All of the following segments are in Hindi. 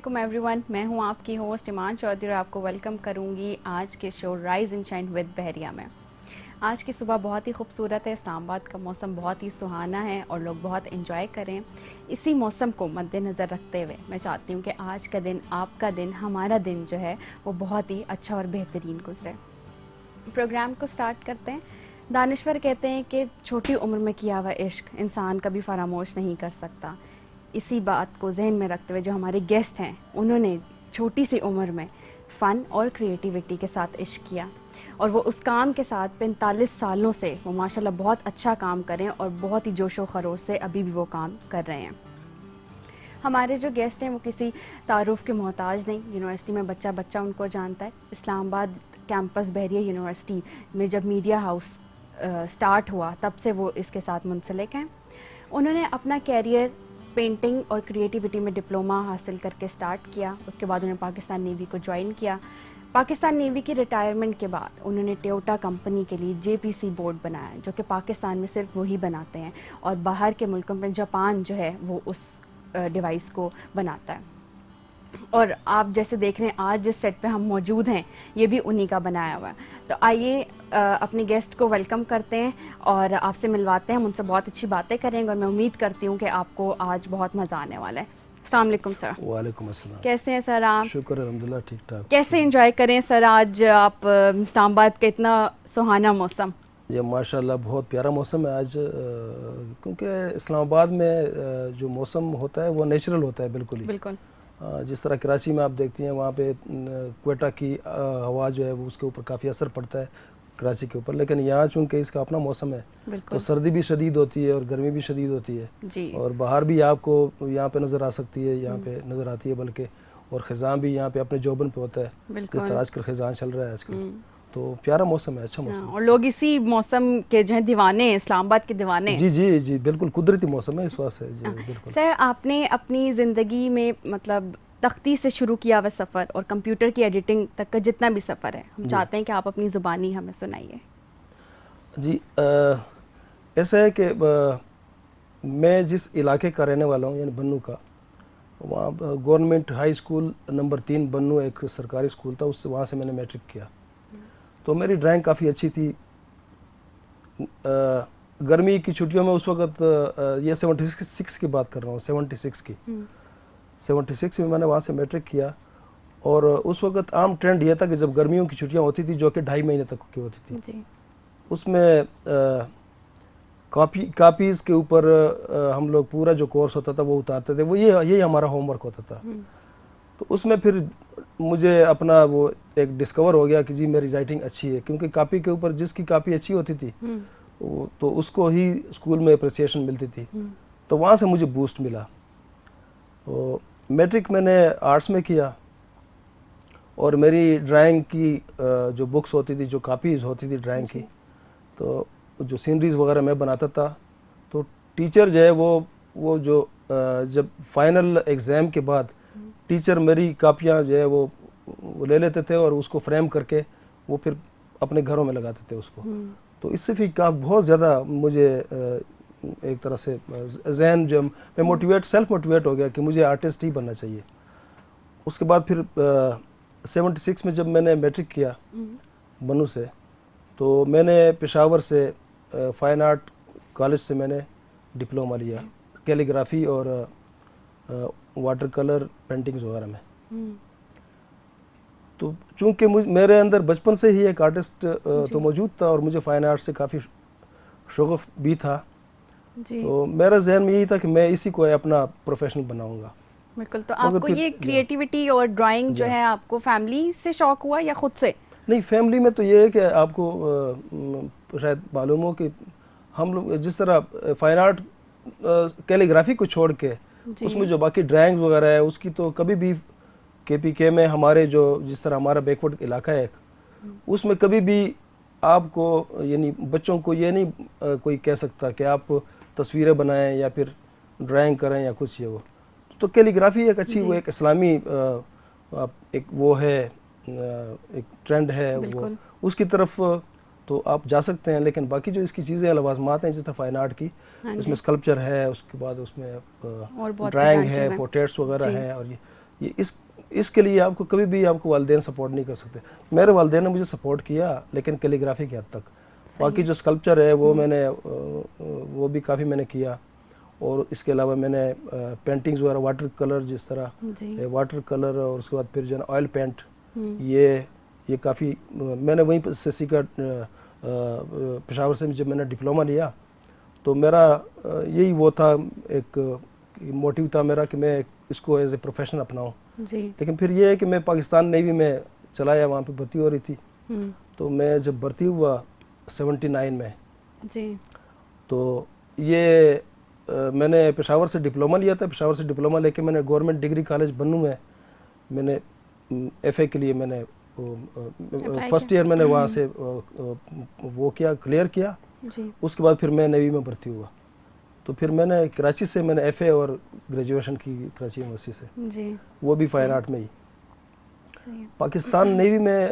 वालेकुम एवरीवन, मैं हूं आपकी होस्ट ईमान चौधरी और आपको वेलकम करूंगी आज के show rise and shine with बहरिया में। आज की सुबह बहुत ही खूबसूरत है, इस्लामाबाद का मौसम बहुत ही सुहाना है और लोग बहुत एंजॉय करें। इसी मौसम को मद्देनज़र रखते हुए मैं चाहती हूं कि आज का दिन, आपका दिन, हमारा दिन जो है वो बहुत ही अच्छा और बेहतरीन गुजरे। प्रोग्राम को स्टार्ट करते हैं। दानिश्वर कहते हैं कि छोटी उम्र में किया हुआ इश्क इंसान कभी फरामोश नहीं कर सकता। इसी बात को जहन में रखते हुए जो हमारे गेस्ट हैं, उन्होंने छोटी सी उम्र में फ़न और क्रिएटिविटी के साथ इश्क किया और वो उस काम के साथ 45 सालों से वो माशाल्लाह बहुत अच्छा काम करें और बहुत ही जोशो खरोश से अभी भी वो काम कर रहे हैं। हमारे जो गेस्ट हैं वो किसी तारुफ के मोहताज नहीं, यूनिवर्सिटी में बच्चा बच्चा उनको जानता है। इस्लामाबाद कैंपस बहरिया यूनिवर्सिटी में जब मीडिया हाउस स्टार्ट हुआ तब से वो इसके साथ मुंसलिक हैं। उन्होंने अपना कैरियर पेंटिंग और क्रिएटिविटी में डिप्लोमा हासिल करके स्टार्ट किया। उसके बाद उन्होंने पाकिस्तान नेवी को ज्वाइन किया। पाकिस्तान नेवी की रिटायरमेंट के बाद उन्होंने टोयोटा कंपनी के लिए JPC बोर्ड बनाया, जो कि पाकिस्तान में सिर्फ वही बनाते हैं और बाहर के मुल्कों में जापान जो है वो उस डिवाइस को बनाता है। और आप जैसे देख रहे हैं आज जिस सेट पे हम मौजूद हैं ये भी उन्हीं का बनाया हुआ है। तो आइए अपने गेस्ट को वेलकम करते हैं और आपसे मिलवाते हैं, हम उनसे बहुत अच्छी बातें करेंगे और मैं उम्मीद करती हूँ कि आपको आज बहुत मज़ा आने वाला है। अस्सलाम वालेकुम सर। वालेकुम अस्सलाम। कैसे हैं सर आप? शुक्र अल्हम्दुलिल्लाह, ठीक ठाक। कैसे एंजॉय करें सर आज आप इस्लामाबाद का इतना सुहाना मौसम? ये माशाल्लाह बहुत प्यारा मौसम है आज, क्योंकि इस्लामाबाद में जो मौसम होता है वो नेचुरल होता है बिल्कुल ही। बिल्कुल। जिस तरह कराची में आप देखती हैं वहाँ पे क्वेटा की हवा जो है वो उसके ऊपर काफ़ी असर पड़ता है कराची के ऊपर, लेकिन यहाँ चूँकि इसका अपना मौसम है तो सर्दी भी शदीद होती है और गर्मी भी शदीद होती है जी। और बाहर भी आपको यहाँ पे नज़र आ सकती है, यहाँ पे नज़र आती है बल्कि, और ख़िज़ान भी यहाँ पे अपने जोबन पे होता है जिस तरह आजकल ख़िज़ान चल रहा है आजकल। तो प्यारा मौसम है, अच्छा मौसम। और लोग इसी मौसम के जो है दीवाने हैं, इस्लामाबाद के दीवाने। जी जी जी बिल्कुल, कुदरती मौसम है इस वास्ते जी बिल्कुल। सर आपने अपनी ज़िंदगी में मतलब तख्ती से शुरू किया हुआ सफ़र और कंप्यूटर की एडिटिंग तक का जितना भी सफ़र है, हम चाहते हैं कि आप अपनी ज़ुबानी हमें सुनाइए। जी ऐसा है कि मैं जिस इलाके का रहने वाला हूँ यानी बन्नू का, वहाँ गवर्नमेंट हाई स्कूल नंबर 3 बन्नू एक सरकारी स्कूल था, उससे वहाँ से मैंने मैट्रिक किया। तो मेरी ड्राइंग काफ़ी अच्छी थी। गर्मी की छुट्टियों में उस वक़्त ये 76 की बात कर रहा हूँ, 76 की 76 में मैंने वहाँ से मैट्रिक किया। और उस वक़्त आम ट्रेंड ये था कि जब गर्मियों की छुट्टियाँ होती थी जो कि 2.5 महीने तक की होती थी जी। उसमें कापीज़ के ऊपर हम लोग पूरा जो कोर्स होता था वो उतारते थे, वो यही हमारा होमवर्क होता था। तो उसमें फिर मुझे अपना वो एक डिस्कवर हो गया कि जी मेरी राइटिंग अच्छी है, क्योंकि कापी के ऊपर जिसकी कापी अच्छी होती थी तो उसको ही स्कूल में अप्रिसिएशन मिलती थी। तो वहाँ से मुझे बूस्ट मिला। तो मैट्रिक मैंने आर्ट्स में किया और मेरी ड्राइंग की जो बुक्स होती थी, जो कापीज़ होती थी ड्राइंग की, तो जो सीनरीज़ वगैरह मैं बनाता था, तो टीचर जो है वो जो जब फाइनल एग्ज़ाम के बाद टीचर मेरी कापियाँ जो है वो ले लेते थे और उसको फ्रेम करके वो फिर अपने घरों में लगाते थे उसको। तो इससे फिर का बहुत ज़्यादा मुझे एक तरह से जहन जो मैं सेल्फ मोटिवेट हो गया कि मुझे आर्टिस्ट ही बनना चाहिए। उसके बाद फिर 76 में जब मैंने मैट्रिक किया बन्नू से, तो मैंने पेशावर से फ़ाइन आर्ट कॉलेज से मैंने डिप्लोमा लिया कैलीग्राफी और वाटर कलर पेंटिंग्स वगैरह में। तो चूँकि मेरे अंदर बचपन से ही एक आर्टिस्ट तो मौजूद था और मुझे फ़ाइन आर्ट से काफ़ी शौक़ भी था, तो मेरा जहन में यही था कि मैं इसी को अपना प्रोफेशनल बनाऊंगा। बिल्कुल। तो आपको ये क्रिएटिविटी और ड्राइंग जो है आपको फैमिली से शौक़ हुआ या खुद से? नहीं, फैमिली में तो ये है कि आपको शायद मालूम हो कि हम लोग जिस तरह फ़ाइन आर्ट कैलीग्राफी को छोड़ के उसमें जो बाकी ड्राइंग्स वगैरह है उसकी तो कभी भी KPK में हमारे जो जिस तरह हमारा बैकवर्ड इलाका है उसमें कभी भी आपको यानी बच्चों को ये नहीं कोई कह सकता कि आप तस्वीरें बनाएं या फिर ड्राइंग करें या कुछ ये वो। तो कैलीग्राफी एक अच्छी वो एक इस्लामी एक वो है एक ट्रेंड है, वो उसकी तरफ तो आप जा सकते हैं, लेकिन बाकी जो इसकी चीज़ें लवाजमात हैं जिस तरह फ़ाइन आर्ट की, उसमें स्कल्पचर है, उसके बाद उसमें ड्राइंग है, पोर्ट्रेट्स वगैरह हैं, और ये ये इसके लिए आपको कभी भी आपको वालिदैन सपोर्ट नहीं कर सकते। मेरे वालिदैन ने मुझे सपोर्ट किया लेकिन कैलीग्राफी की हद तक। बाकी जो स्कल्पचर है वो मैंने वो भी काफ़ी मैंने किया। और इसके अलावा मैंने पेंटिंग्स वगैरह वाटर कलर, जिस तरह वाटर कलर, और उसके बाद फिर जो है ऑयल पेंट, ये काफ़ी मैंने वहीं से सीखा। पेशावर से जब मैंने डिप्लोमा लिया तो मेरा यही वो था, एक मोटिव था मेरा कि मैं इसको एज ए प्रोफेशन अपनाऊं। लेकिन फिर ये है कि मैं पाकिस्तान नेवी में चला गया, वहाँ पे भर्ती हो रही थी। तो मैं जब भर्ती हुआ 79 में जी, तो ये मैंने पेशावर से डिप्लोमा लिया था। पेशावर से डिप्लोमा लेके मैंने गवर्नमेंट डिग्री कॉलेज बन्नू में मैंने एफए के लिए मैंने फर्स्ट ईयर मैंने वहाँ से वो किया, क्लियर किया जी। उसके बाद फिर मैं नेवी में भर्ती हुआ। तो फिर मैंने कराची से मैंने एफए और ग्रेजुएशन की कराची यूनिवर्सिटी से जी। वो भी फाइन आर्ट में ही। पाकिस्तान नेवी में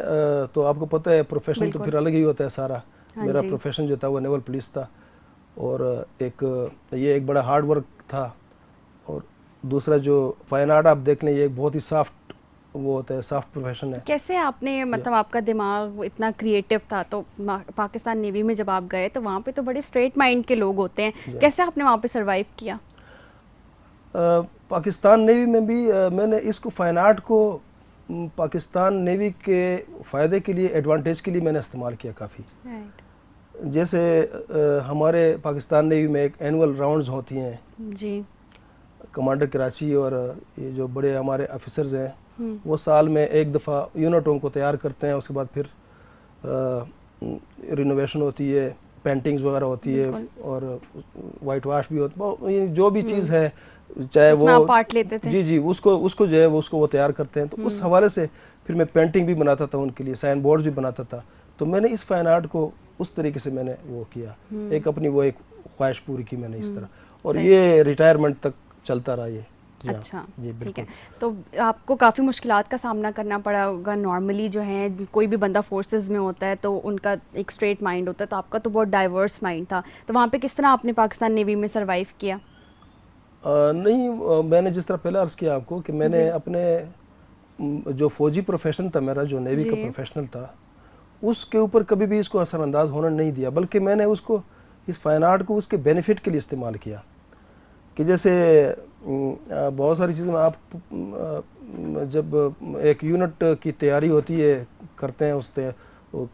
तो आपको पता है प्रोफेशन तो फिर अलग ही होता है सारा। मेरा प्रोफेशन जो था वो नेवल पुलिस था, और ये एक बड़ा हार्ड वर्क था। और दूसरा जो फाइन आर्ट आप देख लें, ये एक बहुत ही सॉफ्ट वो होता है, सॉफ्ट प्रोफेशन है। कैसे आपने मतलब आपका दिमाग इतना क्रिएटिव था, तो पाकिस्तान नेवी में जब आप गए तो वहाँ पे तो बड़े स्ट्रेट माइंड के लोग होते हैं, कैसे आपने वहाँ पे सरवाइव किया? पाकिस्तान नेवी में भी मैंने इसको फाइन आर्ट को पाकिस्तान नेवी के फ़ायदे के लिए, एडवांटेज के लिए मैंने इस्तेमाल किया काफ़ी। जैसे हमारे पाकिस्तान नेवी में एक एनुअल राउंड्स होती हैं जी, कमांडर कराची और ये जो बड़े हमारे ऑफिसर्स हैं वो साल में एक दफ़ा यूनिटों को तैयार करते हैं। उसके बाद फिर रिनोवेशन होती है, पेंटिंग्स वगैरह होती है, और वाइट वॉश भी होता है, जो भी चीज़ है, चाहे वो आप पार्ट लेते थे। जी, उसको जो है वो तैयार करते हैं। तो उस हवाले से फिर मैं पेंटिंग भी बनाता था उनके लिए, साइन बोर्ड भी बनाता था। तो मैंने इस फाइन आर्ट को उस तरीके से मैंने वो किया, एक अपनी वो एक ख्वाहिश पूरी की मैंने इस तरह, और ये रिटायरमेंट तक चलता रहा ये। अच्छा, ठीक है। तो आपको काफ़ी मुश्किलात का सामना करना पड़ा होगा। नॉर्मली जो है कोई भी बंदा फोर्सेस में होता है तो उनका एक स्ट्रेट माइंड होता है, तो आपका तो बहुत डाइवर्स माइंड था। तो वहाँ पे किस तरह आपने पाकिस्तान नेवी में सरवाइव किया? नहीं, मैंने जिस तरह पहले अर्ज़ किया आपको कि मैंने अपने जो फौजी प्रोफेशन था मेरा, जो नेवी का प्रोफेशनल था, उसके ऊपर कभी भी इसको असरअंदाज होने नहीं दिया, बल्कि मैंने उसको, इस फाइन आर्ट को उसके बेनिफिट के लिए इस्तेमाल किया। कि जैसे बहुत सारी चीज़ें आप जब एक यूनिट की तैयारी होती है, करते हैं, उससे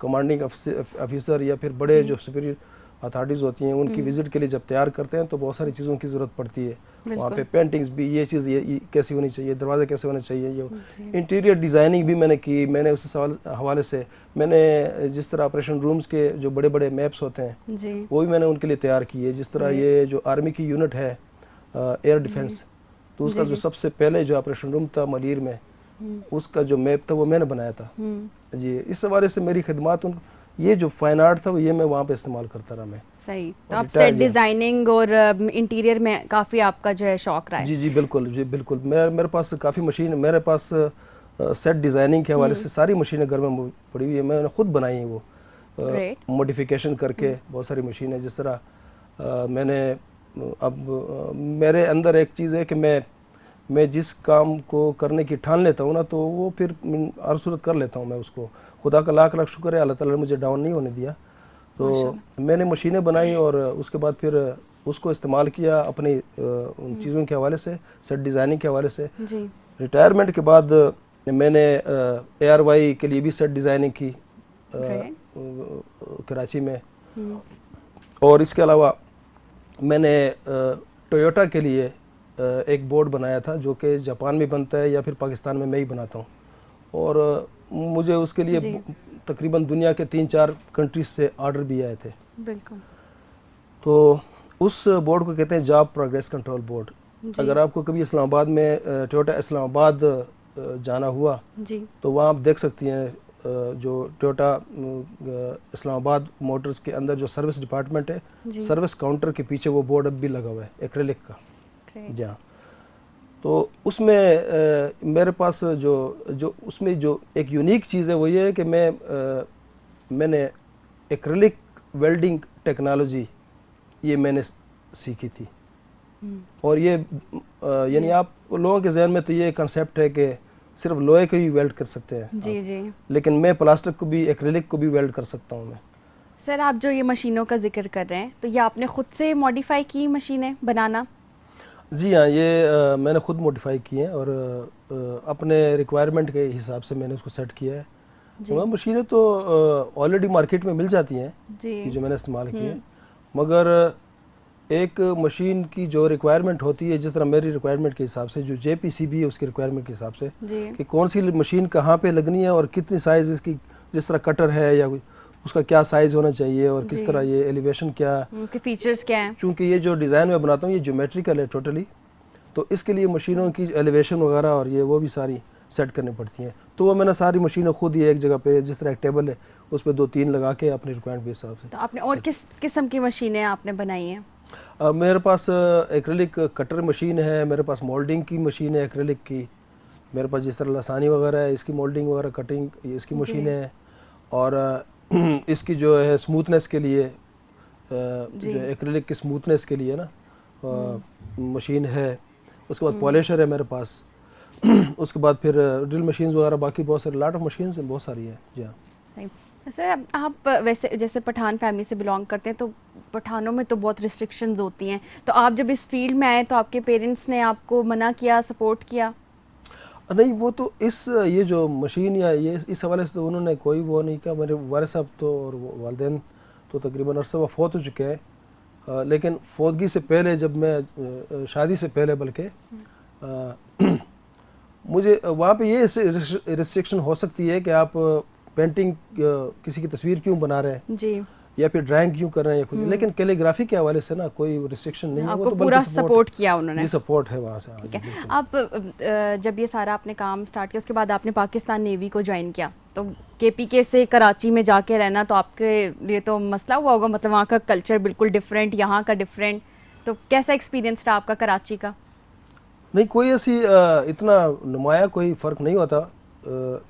कमांडिंग ऑफिसर या फिर बड़े जो सुपीरियर अथॉरिटीज़ होती हैं उनकी विज़िट के लिए जब तैयार करते हैं तो बहुत सारी चीज़ों की ज़रूरत पड़ती है। वहाँ पे पेंटिंग्स भी, ये चीज़ ये कैसी होनी चाहिए, दरवाजे कैसे होने चाहिए, ये इंटीरियर डिज़ाइनिंग भी मैंने की। मैंने उस हवाले से मैंने जिस तरह ऑपरेशन रूम्स के जो बड़े बड़े मैप्स होते हैं वो भी मैंने उनके लिए तैयार किए। जिस तरह ये जो आर्मी की यूनिट है एयर डिफेंस, तो उसका जो सबसे पहले जो ऑपरेशन रूम था मलीर में, उसका जो मैप था वो मैंने बनाया था जी। इस हवाले से मेरी खिदमात ये जो फाइन आर्ट था वो ये मैं वहाँ पे इस्तेमाल करता रहा मैं। सही। तो आप सेट डिज़ाइनिंग और इंटीरियर में काफ़ी आपका जो है शौक रहा है? जी बिल्कुल, जी बिल्कुल। मेरे पास काफ़ी मशीन, मेरे पास सेट डिज़ाइनिंग के हवाले से सारी मशीनें घर में पड़ी हुई है, मैंने खुद बनाई है वो, मॉडिफिकेशन करके बहुत सारी मशीनें। जिस तरह मैंने अब मेरे अंदर एक चीज़ है कि मैं जिस काम को करने की ठान लेता हूँ ना, तो वो फिर हर सूरत कर लेता हूँ मैं उसको। खुदा का लाख लाख शुक्र है, अल्लाह ताला ने मुझे डाउन नहीं होने दिया। तो मैंने मशीनें बनाई और उसके बाद फिर उसको इस्तेमाल किया अपनी उन चीज़ों के हवाले से, सेट डिज़ाइनिंग के हवाले से। रिटायरमेंट के बाद मैंने ARY के लिए भी सेट डिज़ाइनिंग की कराची में, और इसके अलावा मैंने टोयोटा के लिए एक बोर्ड बनाया था जो कि जापान में बनता है या फिर पाकिस्तान में मैं ही बनाता हूँ, और मुझे उसके लिए तकरीबन दुनिया के 3-4 कंट्रीज से ऑर्डर भी आए थे। बिल्कुल। तो उस बोर्ड को कहते हैं जॉब प्रोग्रेस कंट्रोल बोर्ड। अगर आपको कभी इस्लामाबाद में टोयोटा इस्लामाबाद जाना हुआ जी, तो वहाँ आप देख सकती हैं जो टोयोटा इस्लामाबाद मोटर्स के अंदर जो सर्विस डिपार्टमेंट है, सर्विस काउंटर के पीछे वो बोर्ड अब भी लगा हुआ है एक्रेलिक का। जहाँ तो उसमें मेरे पास जो उसमें जो एक यूनिक चीज़ है वो ये है कि मैंने एक्रेलिक वेल्डिंग टेक्नोलॉजी ये मैंने सीखी थी। और ये यानी आप लोगों के जहन में तो ये कंसेप्ट है कि सिर्फ लोहे को ही वेल्ड कर सकते हैं जी जी। लेकिन मैं प्लास्टिक को भी, एक्रिलिक को भी वेल्ड कर सकता हूँ मैं। सर आप जो ये मशीनों का जिक्र कर रहे हैं तो ये आपने खुद से मॉडिफाई की मशीनें बनाना? जी हाँ, ये मैंने खुद मॉडिफाई की हैं और अपने रिक्वायरमेंट के हिसाब से मैंने उसको सेट किया है। वह मशीनें तो ऑलरेडी मार्केट में मिल जाती हैं कि जो मैंने इस्तेमाल की हैं, मगर एक मशीन की जो रिक्वायरमेंट होती है, जिस तरह मेरी रिक्वायरमेंट के हिसाब से, जो JPCB है उसकी रिक्वायरमेंट के हिसाब से कि कौन सी मशीन कहाँ पे लगनी है और कितनी साइज़ इसकी, जिस तरह कटर है या उसका क्या साइज़ होना चाहिए और किस तरह ये एलिवेशन क्या, उसके फीचर्स क्या हैं। चूँकि ये जो डिज़ाइन मैं बनाता हूँ ये ज्योमेट्रिकल है टोटली, तो इसके लिए मशीनों की एलिवेशन वगैरह और ये वो भी सारी सेट करनी पड़ती हैं। तो वो मैंने सारी मशीनें खुद ही एक जगह पे, जिस तरह एक टेबल है उस पर 2-3 लगा के अपनी रिक्वायरमेंट के हिसाब से। तो आपने और किस किस्म की मशीनें आपने बनाई हैं? मेरे पास एक्रिलिक कटर मशीन है, मेरे पास मोल्डिंग की मशीन है एक्रिलिक की, मेरे पास जिस तरह लसानी वगैरह है इसकी मोल्डिंग वगैरह कटिंग इसकी मशीन है, और इसकी जो है स्मूथनेस के लिए, जो एक्रिलिक की स्मूथनेस के लिए ना मशीन है। उसके बाद पॉलिशर है मेरे पास उसके बाद फिर ड्रिल मशीन वगैरह, बाकी बहुत सारे लॉट ऑफ मशीन्स हैं, बहुत सारी हैं। जी हाँ। सर आप वैसे जैसे पठान फैमिली से बिलोंग करते हैं तो पठानों में तो बहुत रिस्ट्रिक्शंस होती हैं, तो आप जब इस फील्ड में आए तो आपके पेरेंट्स ने आपको मना किया, सपोर्ट किया? नहीं, वो तो ये जो मशीन या ये इस हवाले से तो उन्होंने कोई वो नहीं किया। मेरे वालिद साहब तो और वालिदैन तो तकरीबन अरसा फौत हो चुके हैं, लेकिन फौतगी से पहले, जब मैं शादी से पहले बल्कि मुझे वहाँ पे ये रिस्ट्रिक्शन हो सकती है कि आप पेंटिंग किसी की तस्वीर क्यों बना रहे हैं जी, या फिर ड्राइंग क्यों कर रहे हैं या खुद, लेकिन कैलीग्राफी के हवाले से ना कोई रिस्ट्रिक्शन नहीं है। आपको वो तो पूरा सपोर्ट किया उन्होंने? जी, सपोर्ट है वहाँ से। ठीक है। आप जब ये सारा आपने काम स्टार्ट किया उसके बाद आपने पाकिस्तान नेवी को ज्वाइन किया, तो KPK से कराची में जाके रहना तो आपके लिए तो मसला हुआ होगा, मतलब वहाँ का कल्चर बिल्कुल डिफरेंट, यहाँ का डिफरेंट, तो कैसा एक्सपीरियंस रहा आपका कराची का? नहीं, कोई ऐसी इतना नुमाया कोई फ़र्क नहीं होता,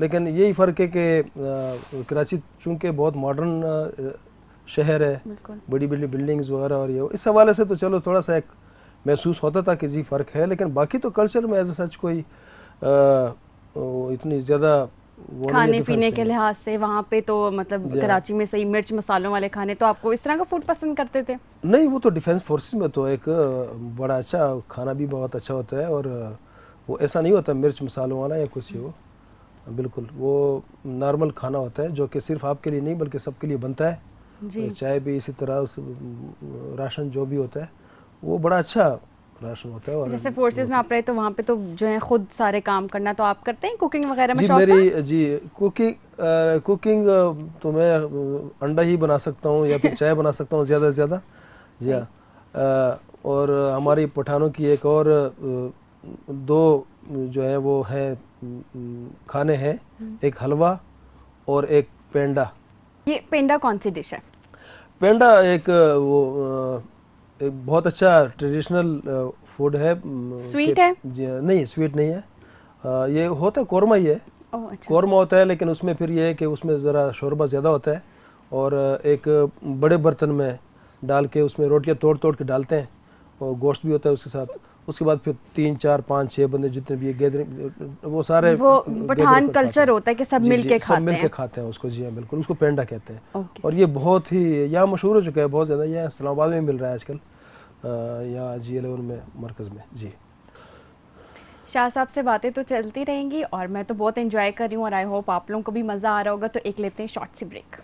लेकिन यही फ़र्क है कि कराची चूँकि बहुत मॉडर्न शहर है, बड़ी बड़ी बिल्डिंग्स वगैरह, और ये इस हवाले से तो चलो थोड़ा सा एक महसूस होता था कि जी फ़र्क है, लेकिन बाकी तो कल्चर में एज सच कोई इतनी ज़्यादा खाने पीने के लिहाज से वहाँ पे तो मतलब कराची में सही मिर्च मसालों वाले खाने, तो आपको इस तरह का फूड पसंद करते थे? नहीं, वो तो डिफेंस फोर्सेस में तो एक बड़ा अच्छा खाना भी बहुत अच्छा होता है, और वो ऐसा नहीं होता मिर्च मसालों वाला या कुछ, वो बिल्कुल वो नॉर्मल खाना होता है जो कि सिर्फ आपके लिए नहीं बल्कि सबके लिए बनता है जी। चाय भी इसी तरह, उस राशन जो भी होता है वो बड़ा अच्छा राशन होता है। और जैसे फोर्सेस में आप रहे तो वहाँ पे तो जो है खुद सारे काम करना, तो आप करते हैं कुकिंग वगैरह में? जी, शौक मेरी था? जी कुकिंग तो मैं अंडा ही बना सकता हूँ या फिर चाय बना सकता हूँ ज़्यादा से ज़्यादा। जी हाँ। और हमारी पठानों की एक और दो जो है वो हैं खाने हैं, एक हलवा और एक पेंडा। ये पेंडा कौन सी डिश है? पेंडा एक एक बहुत अच्छा ट्रेडिशनल फूड है। स्वीट है? नहीं, स्वीट नहीं है, ये होता है कौरमा ही है। अच्छा। कौरमा होता है, लेकिन उसमें फिर ये है कि उसमें ज़रा शोरबा ज़्यादा होता है, और एक बड़े बर्तन में डाल के उसमें रोटियां तोड़ तोड़ के डालते हैं, और गोश्त भी होता है उसके साथ। उसके बाद फिर 3, 4, 5, 6 बंदे जितने भी गैदरिंग, वो सारे वो पठान कल्चर होता है कि सब मिल के खाते हैं उसको। जी हाँ, बिल्कुल, उसको पेंडा कहते हैं। और ये बहुत ही यहाँ मशहूर हो चुका है, बहुत ज़्यादा। यहाँ इस्लामाबाद में मिल रहा है आजकल, यहाँ G11 में, मरकज़ में। जी, शाह साहब से बातें तो चलती रहेंगी और मैं तो बहुत एंजॉय कर रही हूँ, और आई होप आप लोगों को भी मज़ा आ रहा होगा। तो एक लेते हैं शॉर्ट सी ब्रेक।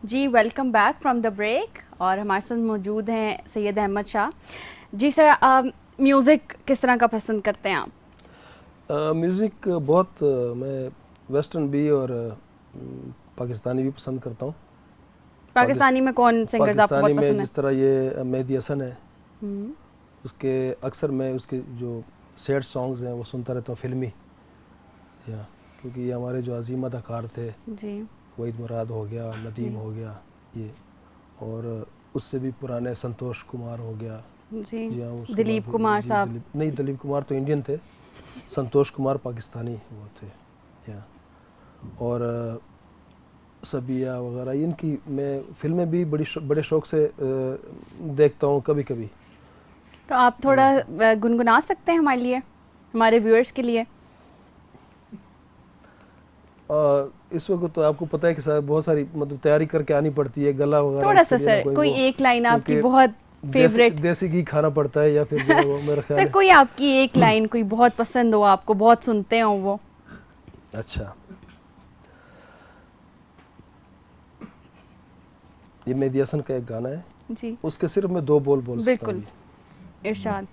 जी, welcome back from the break, और हमारे साथ मौजूद हैं सैयद अहमद शाह जी। सर, म्यूज़िक किस तरह का पसंद करते हैं आप? म्यूज़िक बहुत मैं वेस्टर्न भी और पाकिस्तानी भी पसंद करता हूँ। पाकिस्तानी में कौन सिंगर्स आपको बहुत पसंद है? जिस तरह ये मेहदी हसन है, उसके अक्सर मैं उसके जो सैड सॉन्ग्स हैं वो सुनता रहता हूँ, फिल्मी या क्योंकि ये हमारे जो अजीम अदाकार थे, जी वहीद मुराद हो गया, नदीम जी। हो गया ये, और उससे भी पुराने संतोष कुमार हो गया। जी जी हाँ, उसके बाद दिलीप फिर कुमार जी साहब। दिलीप, नहीं दिलीप कुमार तो इंडियन थे, संतोष कुमार पाकिस्तानी वो थे। या और सबिया वगैरह, इनकी मैं फिल्में भी बड़े शौक से देखता हूँ कभी कभी। तो आप थोड़ा गुनगुना सकते हैं हमारे लिए, हमारे व्यूअर्स के लिए? इस वक्त तो आपको पता है कि साहब बहुत सारी मतलब तैयारी करके आनी पड़ती है, गला वगैरह थोड़ा सा इसके लिए ना सर, कोई वो, एक लाइन आपकी क्योंकि बहुत फेवरेट। देसी घी खाना पड़ता है, या फिर जो है वो मेरा ख्याल सर है। कोई आपकी एक लाइन कोई बहुत पसंद हो, आपको बहुत सुनते हो वो? अच्छा, ये मेहदी हसन का एक गाना है, जी उसके सिर्फ मैं 2 बोल बोल सकता बिल्कुल, हूँ। इरशाद।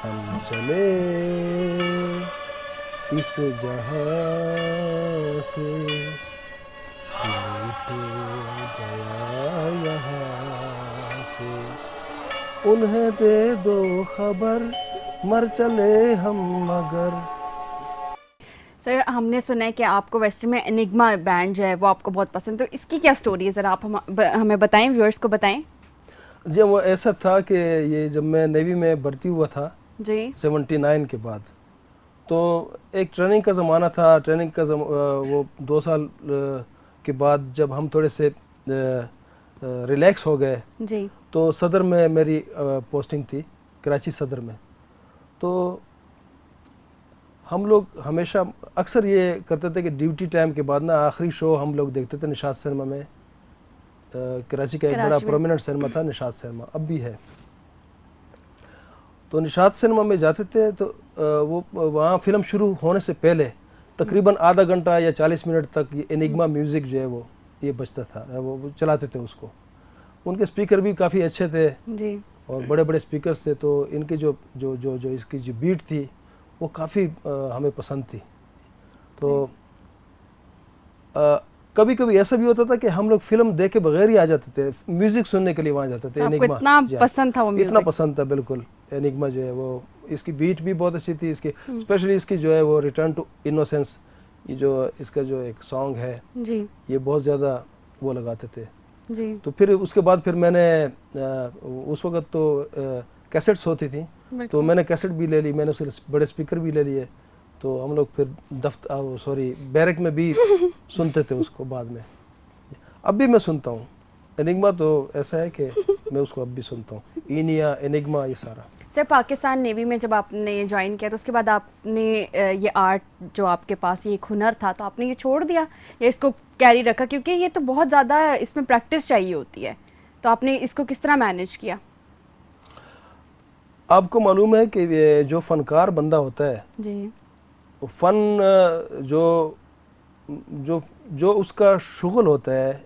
हम चले इस जहां से, दिल टूट गया यहाँ से, उन्हें दे दो खबर, मर चले हम मगर। सर हमने सुना है कि आपको वेस्टर्न में एनिग्मा बैंड जो है वो आपको बहुत पसंद, तो इसकी क्या स्टोरी है, ज़रा आप हमें बताएं, व्यूअर्स को बताएं। जी, वो ऐसा था कि ये जब मैं नेवी में भर्ती हुआ था जी 79 के बाद, तो एक ट्रेनिंग का ज़माना था। ट्रेनिंग का वो 2 साल के बाद जब हम थोड़े से रिलैक्स हो गए, जी तो सदर में मेरी पोस्टिंग थी, कराची सदर में। तो हम लोग हमेशा अक्सर ये करते थे कि ड्यूटी टाइम के बाद ना आखिरी शो हम लोग देखते थे निशात सिनेमा में। कराची का एक बड़ा कराची में। प्रोमिनेंट सिनेमा था निशात सिनेमा, अब भी है। तो निशात सिनेमा में जाते थे, तो वो वहाँ फिल्म शुरू होने से पहले तकरीबन आधा घंटा या 40 मिनट तक ये एनिग्मा म्यूज़िक जो है वो ये बजता था, वो चलाते थे उसको। उनके स्पीकर भी काफ़ी अच्छे थे जी और बड़े बड़े स्पीकर्स थे, तो इनकी जो जो जो जो इसकी जो बीट थी वो काफ़ी हमें पसंद थी। तो कभी कभी ऐसा भी होता था कि हम लोग फिल्म देखे बगैर ही आ जाते थे, म्यूज़िक सुनने के लिए वहाँ जाते थे। तो आपको एनिग्मा इतना जी हाँ, पसंद था वो इतना म्यूजिक? पसंद था बिल्कुल। एनिग्मा जो है वो, इसकी बीट भी बहुत अच्छी थी, इसकी स्पेशली इसकी जो है वो रिटर्न टू इनोसेंस, ये जो इसका जो एक सॉन्ग है जी ये बहुत ज़्यादा वो लगाते थे। जी तो फिर उसके बाद फिर मैंने उस वक्त तो कैसेट्स होती थी, तो बिल्कुल। मैंने कैसेट भी ले ली, मैंने उसके बड़े स्पीकर भी ले लिए। तो हम लोग फिर बैरक में भी सुनते थे उसको बाद में। अब भी मैं सुनता हूँ एनिग्मा, तो ऐसा है कि मैं उसको अब भी सुनता हूँ, इनिया एनिग्मा ये सारा। सर पाकिस्तान नेवी में जब आपने ज्वाइन किया तो उसके बाद आपने ये आर्ट जो आपके पास ये एक हुनर था, तो आपने ये छोड़ दिया या इसको कैरी रखा? क्योंकि ये तो बहुत ज़्यादा इसमें प्रैक्टिस चाहिए होती है, तो आपने इसको किस तरह मैनेज किया? आपको मालूम है कि ये जो फनकार बंदा होता है, जी वो फन जो जो जो उसका शुगल होता है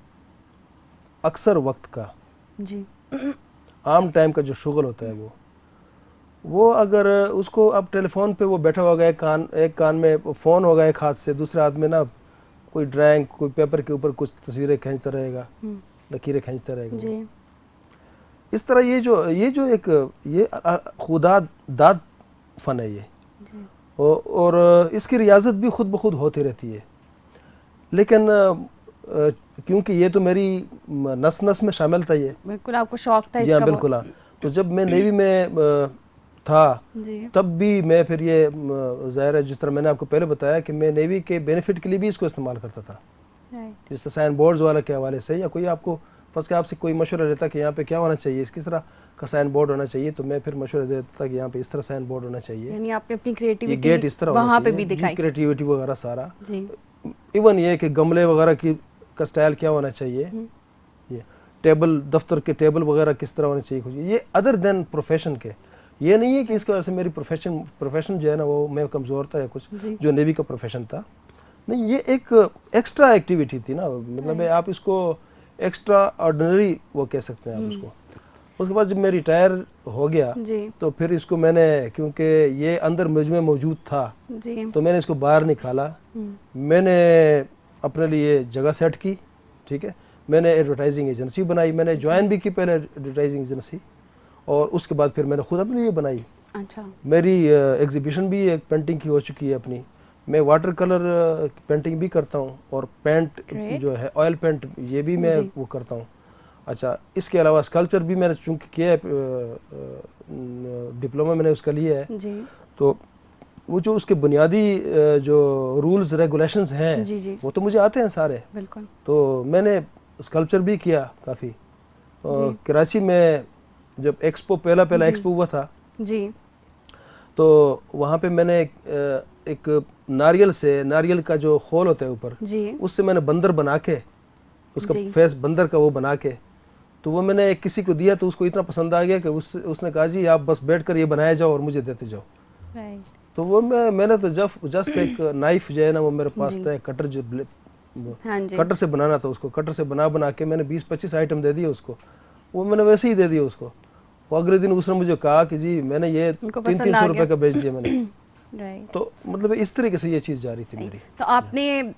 अक्सर वक्त का, जी आम टाइम का जो शुगल होता है वो अगर उसको अब टेलीफोन पे वो बैठा होगा, एक कान में फ़ोन होगा, एक हाथ से दूसरे हाथ में ना कोई ड्राइंग, कोई पेपर के ऊपर कुछ तस्वीरें खींचता रहेगा, लकीरें खींचता रहेगा वो। जी इस तरह ये जो एक ये खुदा दाद फ़न है ये, और इसकी रियाजत भी खुद ब खुद होती रहती है। लेकिन क्योंकि ये तो मेरी नस नस में शामिल था ये। बिल्कुल, आपको शौक था जी हाँ इसका? बिल्कुल हाँ। तो जब मैं नेवी में था जी तब भी मैं फिर ये ज़ाहिर है, जिस तरह मैंने आपको पहले बताया कि मैं नेवी के बेनिफिट के लिए भी इसको इस्तेमाल करता था, राइट जैसे साइन बोर्ड्स वाला के हवाले से, या कोई आपको फर्स्ट के आपसे कोई मशवरा रहता कि यहाँ पे क्या होना चाहिए, किस तरह का साइन बोर्ड होना चाहिए, तो मैं फिर मशवरा देता था कि यहाँ पे इस तरह साइन बोर्ड होना चाहिए, यानी आपने अपनी ये क्रिएटिविटी गेट इस तरह होना वहाँ पे चाहिए, भी दिखाई? क्रिएटिविटी वगैरह सारा। जी इवन ये कि गमले वगैरह की का स्टाइल क्या होना चाहिए, ये टेबल, दफ्तर के टेबल वगैरह किस तरह होने चाहिए, ये अदर देन प्रोफेशन के। ये नहीं है कि इसकी वजह से मेरी प्रोफेशन जो है ना वो मैं कमज़ोर था या कुछ, जी। जो नेवी का प्रोफेशन था, नहीं, ये एक एक्स्ट्रा एक्टिविटी थी ना, मतलब आप इसको एक्स्ट्रा ऑर्डिनरी वो कह सकते हैं आप उसको। उसके बाद जब मैं रिटायर हो गया जी तो फिर इसको मैंने, क्योंकि ये अंदर मुझ में मौजूद था, जी तो मैंने इसको बाहर निकाला, मैंने अपने लिए जगह सेट की, ठीक है, मैंने एडवर्टाइजिंग एजेंसी बनाई, मैंने ज्वाइन भी की पहले एडवर्टाइजिंग एजेंसी, और उसके बाद फिर मैंने खुद अपने लिए बनाई। अच्छा। मेरी एग्जीबिशन भी एक पेंटिंग की हो चुकी है अपनी। मैं वाटर कलर पेंटिंग भी करता हूँ और पेंट Great. जो है ऑयल पेंट ये भी मैं जी। वो करता हूँ। अच्छा, इसके अलावा स्कल्पचर भी मैंने चूँकि किया है, डिप्लोमा मैंने उसका लिया है, जी तो वो जो उसके बुनियादी जो रूल्स रेगुलेशंस हैं जी जी वो तो मुझे आते हैं सारे। बिल्कुल। तो मैंने स्कल्पचर भी किया काफ़ी। जी कराची में जब एक्सपो पहला जी एक्सपो हुआ था, जी तो वहाँ पे मैंने एक नारियल का जो खोल होता है ऊपर, जी उससे मैंने बंदर बना के, उसका जी फेस बंदर का वो बना के, तो वो मैंने एक किसी को दिया तो उसको इतना पसंद आ गया कि उसने कहा जी आप बस बैठ कर ये बनाए जाओ और मुझे देते जाओ। राइट। तो वो मैंने तो जस्ट एक नाइफ जो है ना वो मेरे पास जी था, कटर जो हाँ जी। कटर से बनाना था उसको, कटर से बना के मैंने 20-25 आइटम दे दिए उसको। वो मैंने वैसे ही दे दिया उसको। वो अगले दिन उसने मुझे कहा कि जी मैंने ये उनको 300 पसंद आ रुपए गया। का बेच दिया मैंने। राइट। तो मतलब इस तरीके से ये चीज़ जारी थी सही। मेरी। तो आपने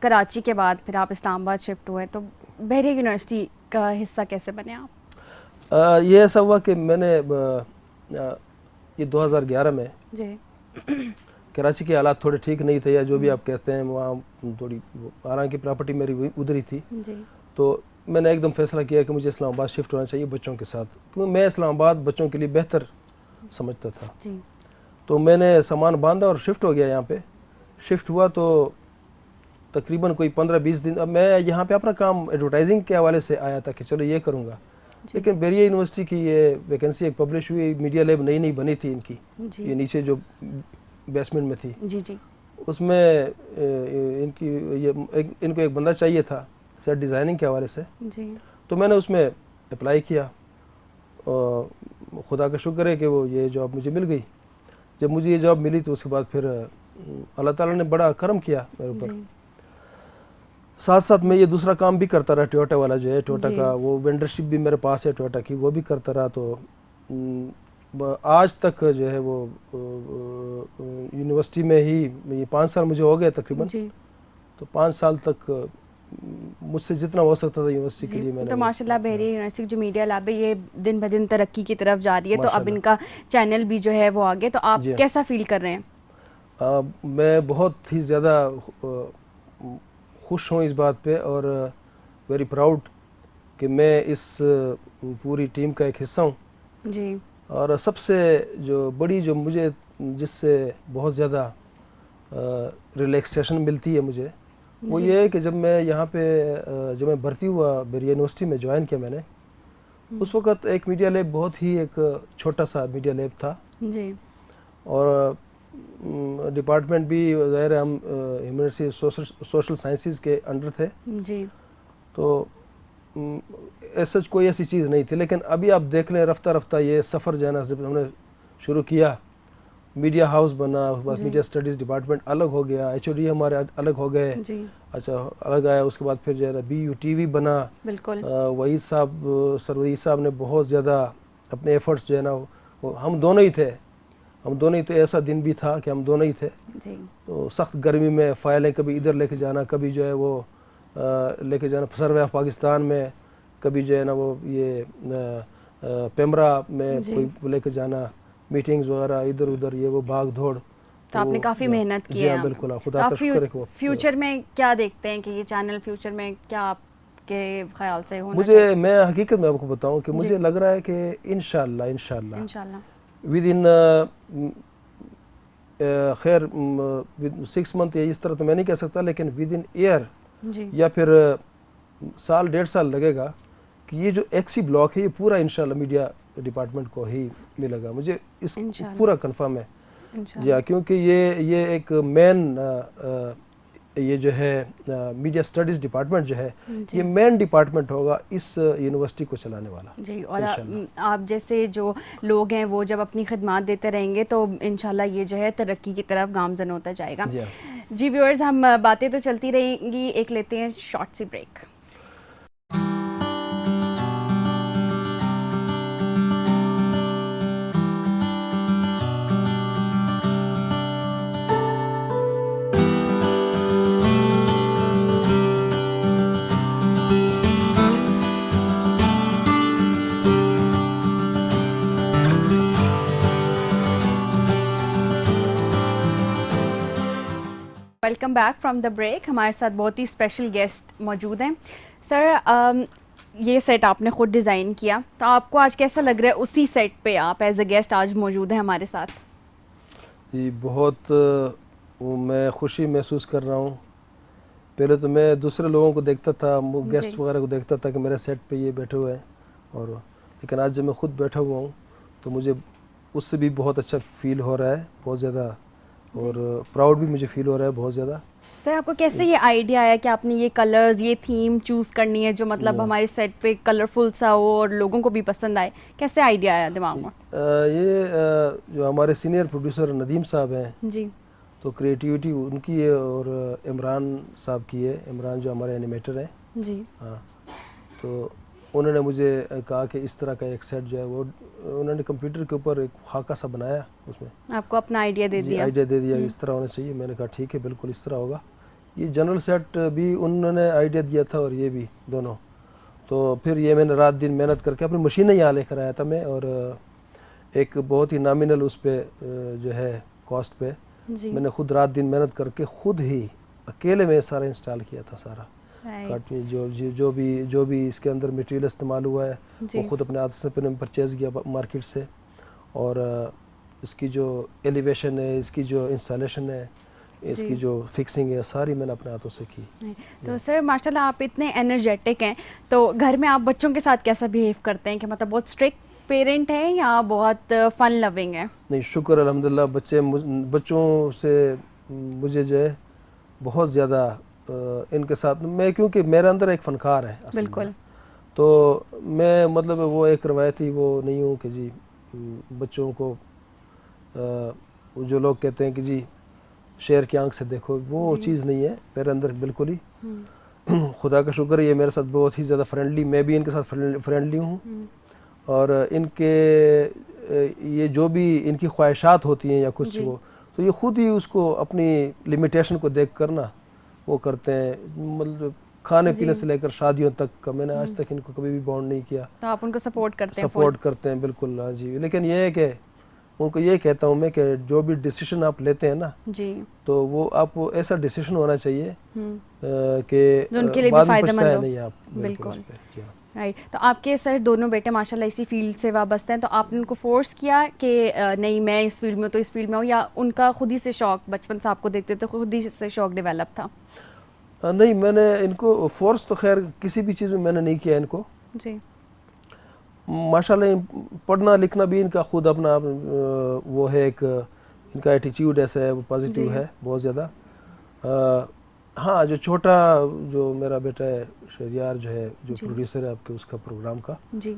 कराची के बाद फिर आप इस्लामाबाद शिफ्ट हुए, तो बहरिया यूनिवर्सिटी का हिस्सा कैसे बने आप? ये ऐसा हुआ कि मैंने ये 2011 में जी कराची के हालात थोड़े ठीक नहीं थे, या जो भी आप कहते हैं, वहाँ थोड़ी हालांकि प्रॉपर्टी मेरी उधर ही थी। जी तो मैंने एकदम फैसला किया कि मुझे इस्लामाबाद शिफ्ट होना चाहिए बच्चों के साथ, क्योंकि मैं इस्लामाबाद बच्चों के लिए बेहतर समझता था। जी तो मैंने सामान बांधा और शिफ्ट हो गया यहाँ पे। शिफ्ट हुआ तो तकरीबन कोई 15-20 दिन, अब मैं यहाँ पे अपना काम एडवर्टाइजिंग के हवाले से आया था कि चलो ये करूँगा। जी लेकिन बेरिया यूनिवर्सिटी की ये वैकेंसी एक पब्लिश हुई, मीडिया लैब नई नई बनी थी इनकी, जी ये नीचे जो बेसमेंट में थी, जी जी उसमें इनकी इनको एक बंदा चाहिए था सेट डिज़ाइनिंग के हवाले से। जी तो मैंने उसमें अप्लाई किया और खुदा का शुक्र है कि वो ये जॉब मुझे मिल गई। जब मुझे ये जॉब मिली तो उसके बाद फिर अल्लाह ताला ने बड़ा करम किया मेरे ऊपर। जी साथ साथ मैं ये दूसरा काम भी करता रहा, टोयोटा वाला जो है, टोयोटा जी का वो वेंडरशिप भी मेरे पास है टोयोटा की, वो भी करता रहा। तो आज तक जो है वो यूनिवर्सिटी में ही, ये 5 साल मुझे हो गए तकरीबन। जी तो 5 साल तक मुझसे जितना हो सकता था यूनिवर्सिटी के जी। लिए मैंने तो वो माशाल्लाह किया। बहरिया यूनिवर्सिटी जो मीडिया लैब है ये दिन ब दिन तरक्की की तरफ जा रही है, तो अब माशाल्लाह। इनका चैनल भी जो है वो आगे, तो आप जी हाँ। कैसा फील कर रहे हैं? मैं बहुत ही ज़्यादा खुश हूँ इस बात पे और वेरी प्राउड कि मैं इस पूरी टीम का एक हिस्सा हूँ। जी और सबसे जो बड़ी जो मुझे जिससे बहुत ज़्यादा रिलैक्सेशन मिलती है मुझे, वो जी ये है कि जब मैं यहाँ पे जब मैं भर्ती हुआ बेरिया यूनिवर्सिटी में ज्वाइन किया मैंने, उस वक़्त एक मीडिया लैब, बहुत ही एक छोटा सा मीडिया लैब था, जी और डिपार्टमेंट भी ज़ाहिर है हम ह्यूमैनिटी सोशल साइंसेज के अंडर थे। जी तो ऐसा कोई ऐसी चीज़ नहीं थी। लेकिन अभी आप देख लें रफ्ता रफ्ता ये सफ़र जो है ना, जब हमने शुरू किया, मीडिया हाउस बना, उसके बाद जी मीडिया स्टडीज़ डिपार्टमेंट अलग हो गया, HOD हमारे अलग हो गए, जी अच्छा अलग आया। उसके बाद फिर जो है ना BUTV बना। बिल्कुल। वहीद साहब ने बहुत ज़्यादा अपने एफर्ट्स जो है ना, वो हम दोनों ही थे। ऐसा दिन भी था कि हम दोनों ही थे। जी तो सख्त गर्मी में फ़ाइलें कभी इधर लेके जाना, कभी जो है वो लेके जाना सर्वे ऑफ पाकिस्तान में, कभी जो है ना वो ये पेमरा में जी। कोई लेके जाना, मीटिंग्स वगैरह इधर उधर, ये वो भाग दौड़। तो आपने काफ़ी मेहनत की जी है हाँ यहाँ पे। बिल्कुल, तो खुदा आप का शुक्र है कि वो फ्यूचर में क्या देखते हैं कि ये चैनल फ्यूचर में क्या आपके ख्याल से होना मुझे, मैं हकीकत में आपको बताऊं कि जी। मुझे लग रहा है कि इंशाल्लाह इंशाल्लाह विद इन खैर 6 मंथ या इस तरह तो मैं नहीं कह सकता, लेकिन विद इन ईयर जी या फिर साल 1.5 साल लगेगा कि ये जो एक्सी ब्लॉक है ये पूरा इंशाल्लाह मीडिया डिपार्टमेंट को ही मिलेगा। मुझे इस इंशाल्लाह। पूरा कंफर्म है जी इंशाल्लाह। हाँ, क्योंकि ये एक मेन ये जो है मीडिया स्टडीज़ डिपार्टमेंट जो है, जी ये मेन डिपार्टमेंट होगा इस यूनिवर्सिटी को चलाने वाला जी। और इंशाल्लाह। आप जैसे जो लोग हैं वो जब अपनी खिदमत देते रहेंगे तो इंशाल्लाह ये जो है तरक्की की तरफ गामजन होता जाएगा। जी हाँ। जी व्यूअर्स, हम बातें तो चलती रहेंगी, एक लेते हैं शॉर्ट सी ब्रेक। Welcome back from the break. हमारे साथ बहुत ही स्पेशल गेस्ट मौजूद हैं। सर, ये सेट आपने खुद डिज़ाइन किया, तो आपको आज कैसा लग रहा है उसी सेट पे आप एज अ गेस्ट आज मौजूद हैं हमारे साथ? जी बहुत मैं खुशी महसूस कर रहा हूँ। पहले तो मैं दूसरे लोगों को देखता था, गेस्ट वगैरह को देखता था कि मेरे सेट पे ये बैठे हुए हैं, और लेकिन आज जब मैं खुद बैठा हुआ हूँ तो मुझे उससे भी बहुत अच्छा फील हो रहा है, बहुत ज़्यादा, और प्राउड भी मुझे फील हो रहा है बहुत ज़्यादा। सर, आपको कैसे ये आइडिया आया कि आपने ये कलर्स, ये थीम चूज़ करनी है जो मतलब हमारे सेट पे कलरफुल सा हो और लोगों को भी पसंद आए? कैसे आइडिया आया दिमाग में? जो हमारे सीनियर प्रोड्यूसर नदीम साहब हैं जी, तो क्रिएटिविटी उनकी है, और इमरान साहब की है, इमरान जो हमारे एनिमेटर हैं। जी, हाँ, तो उन्होंने मुझे कहा कि इस तरह का एक सेट जो है वो उन्होंने कंप्यूटर के ऊपर एक खाका सा बनाया, उसमें आपको अपना आइडिया दे दिया। आइडिया दे दिया इस तरह होना चाहिए। मैंने कहा ठीक है, बिल्कुल इस तरह होगा। ये जनरल सेट भी उन्होंने आइडिया दिया था और ये भी दोनों। तो फिर ये मैंने रात दिन मेहनत करके अपनी मशीनें यहाँ लेकर आया था मैं, और एक बहुत ही नॉमिनल उस पर जो है कॉस्ट पे जी, मैंने खुद रात दिन मेहनत करके खुद ही अकेले में सारा इंस्टॉल किया था। सारा काटनी जो भी इसके अंदर मटेरियल इस्तेमाल हुआ है वो खुद अपने हाथ से मैंने परचेज़ किया मार्केट से, और इसकी जो एलिवेशन है, इसकी जो इंस्टॉलेशन है, इसकी जो फिक्सिंग है, सारी मैंने अपने हाथों से की। तो सर माशाल्लाह आप इतने एनर्जेटिक हैं, तो घर में आप बच्चों के साथ कैसा बिहेव करते हैं? कि मतलब बहुत स्ट्रिक्ट पेरेंट हैं या बहुत फन लविंग है? नहीं, शुक्र अल्हम्दुलिल्लाह, बच्चों से मुझे जो है बहुत ज़्यादा इनके साथ मैं, क्योंकि मेरे अंदर एक फ़नकार है असल बिल्कुल। में, तो मैं मतलब वो एक रवायती वो नहीं हूँ कि जी बच्चों को जो लोग कहते हैं कि जी शेर की आंख से देखो, वो चीज़ नहीं है मेरे अंदर बिल्कुल ही। खुदा का शुक्र है, ये मेरे साथ बहुत ही ज़्यादा फ्रेंडली, मैं भी इनके साथ फ्रेंडली हूँ, और इनके ये जो भी इनकी ख्वाहिशात होती हैं या कुछ वो, तो ये ख़ुद ही उसको अपनी लिमिटेशन को देख कर ना वो करते हैं। मतलब खाने पीने से लेकर शादियों तक का मैंने आज तक इनको कभी भी बाउंड नहीं किया। तो आप उनको सपोर्ट करते हैं? सपोर्ट करते हैं बिल्कुल, हाँ जी। लेकिन ये है कि उनको ये कहता हूँ मैं कि जो भी डिसीजन आप लेते हैं ना जी, तो वो आप ऐसा डिसीजन होना चाहिए जो उनके लिए कि भी बाद में फायदेमंद पछताए हो। नहीं आप। बिल्कुल, राइट। तो आपके सर दोनों बेटे माशाल्लाह इसी फील्ड से वाबस्ते हैं, तो आपने उनको फोर्स किया कि नहीं मैं इस फील्ड में हूँ तो इस फील्ड में हूँ, या उनका खुद ही से शौक बचपन से आपको देखते तो खुद ही से शौक डेवलप था? नहीं, मैंने इनको फोर्स तो खैर किसी भी चीज़ में मैंने नहीं किया इनको। जी, माशाल्लाह पढ़ना लिखना भी इनका खुद अपना वो है, एक इनका एटीट्यूड ऐसा है, वो पॉजिटिव है बहुत ज़्यादा। हाँ, जो छोटा जो मेरा बेटा है शहरियार जो है, जो प्रोड्यूसर है आपके उसका प्रोग्राम का, जी,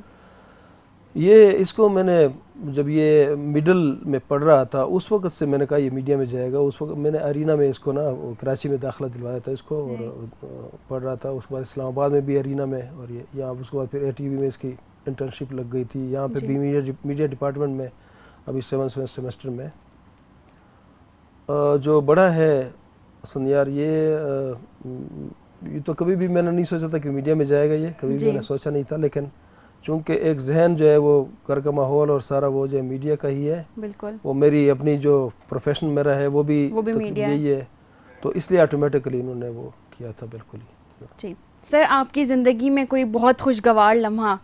ये इसको मैंने जब ये मिडिल में पढ़ रहा था उस वक्त से मैंने कहा ये मीडिया में जाएगा। उस वक्त मैंने अरीना में इसको ना कराची में दाखिला दिलवाया था इसको, और पढ़ रहा था। उसके बाद इस्लामाबाद में भी अरीना में, और ये यहाँ उसके बाद फिर ATV में इसकी इंटर्नशिप लग गई थी। यहाँ पे भी मीडिया डिपार्टमेंट में अभी 7वें सेमेस्टर में। जो बड़ा है सुन यार, ये तो कभी भी मैंने नहीं सोचा था कि मीडिया में जाएगा, ये कभी भी मैंने सोचा नहीं था। लेकिन चूँकि एक जहन जो है वो घर का माहौल और सारा वो जो है मीडिया का ही है, बिल्कुल, वो मेरी अपनी जो प्रोफेशन मेरा है वो भी मीडिया यही है, तो इसलिए ऑटोमेटिकली इन्होंने वो किया था। बिल्कुल ही जी। सर, आपकी ज़िंदगी में कोई बहुत खुशगवार लम्हा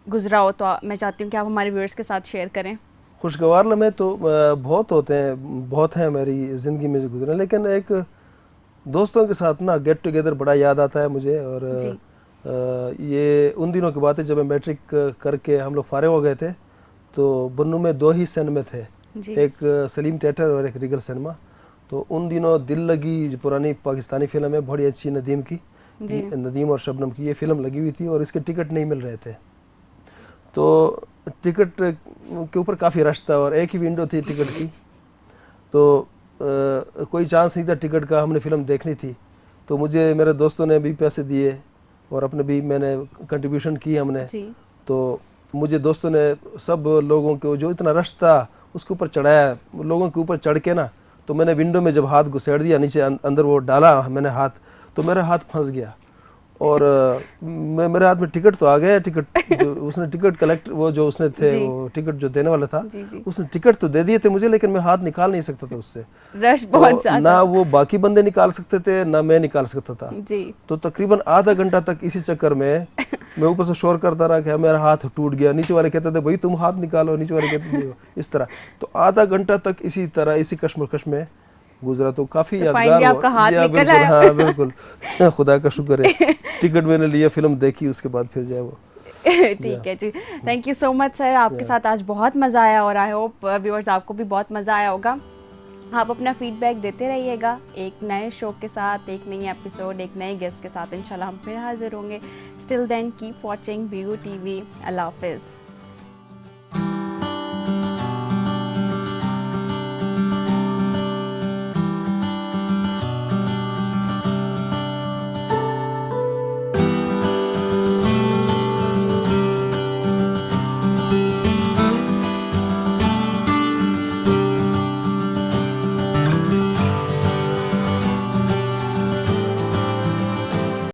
गुजरा हो तो मैं चाहती हूँ कि आप हमारे व्यूअर्स के साथ शेयर करें। खुशगवार लम्हे तो बहुत होते हैं, बहुत हैं मेरी ज़िंदगी में जो गुजरे, लेकिन एक दोस्तों के साथ ना गेट टुगेदर बड़ा याद आता है मुझे। और ये उन दिनों की बात है जब मैं मैट्रिक करके हम लोग फारिग हो गए थे, तो बन्नू में 2 ही सिनेमा थे, एक सलीम थिएटर और एक रीगल सिनेमा। तो उन दिनों दिल लगी जो पुरानी पाकिस्तानी फिल्म है बड़ी अच्छी, नदीम की, नदीम और शबनम की, ये फिल्म लगी हुई थी और इसके टिकट नहीं मिल रहे थे। तो टिकट के ऊपर काफ़ी रश था और एक ही विंडो थी टिकट की, तो कोई चांस नहीं था टिकट का, हमने फ़िल्म देखनी थी। तो मुझे मेरे दोस्तों ने भी पैसे दिए और अपने भी मैंने कंट्रीब्यूशन की हमने। तो मुझे दोस्तों ने सब लोगों को जो इतना रश था उसके ऊपर चढ़ाया, लोगों के ऊपर चढ़ के ना, तो मैंने विंडो में जब हाथ घुसेड़ दिया नीचे अंदर वो डाला मैंने हाथ, तो मेरा हाथ फंस गया और मेरे हाथ में टिकट तो आ गया, टिकट उसने टिकट कलेक्ट, वो जो उसने थे वो टिकट जो देने वाला था, उसने टिकट तो दे दिए थे मुझे, लेकिन मैं हाथ निकाल नहीं सकता था उससे। रश बहुत तो ना वो बाकी बंदे निकाल सकते थे ना मैं निकाल सकता था जी। तो तकरीबन आधा घंटा तक इसी चक्कर में मैं ऊपर से शोर करता रहा कि मेरा हाथ टूट गया, नीचे वाले कहते थे भाई तुम हाथ निकालो, नीचे वाले कहते थे इस तरह। तो आधा घंटा तक इसी तरह इसी कश्मकश में गुजरा। तो काफी यादगार आपका हाथ निकल बिल्कुल, आया। हाँ बिल्कुल खुदा का शुक्र है। टिकट मैंने लिया, फिल्म देखी, उसके बाद फिर जाए वो। ठीक है जी, thank you so much sir, आपके साथ आज बहुत मज़ा आया और आई होप व्यूअर्स आपको भी बहुत मज़ा आया होगा। आप अपना फीडबैक देते रहिएगा, एक नए शो के साथ, एक नई एपिसोड, एक नए गेस्ट के साथ इंशाल्लाह हम फिर हाजिर होंगे। Still then keep watching view TV. अल्लाह हाफिज़।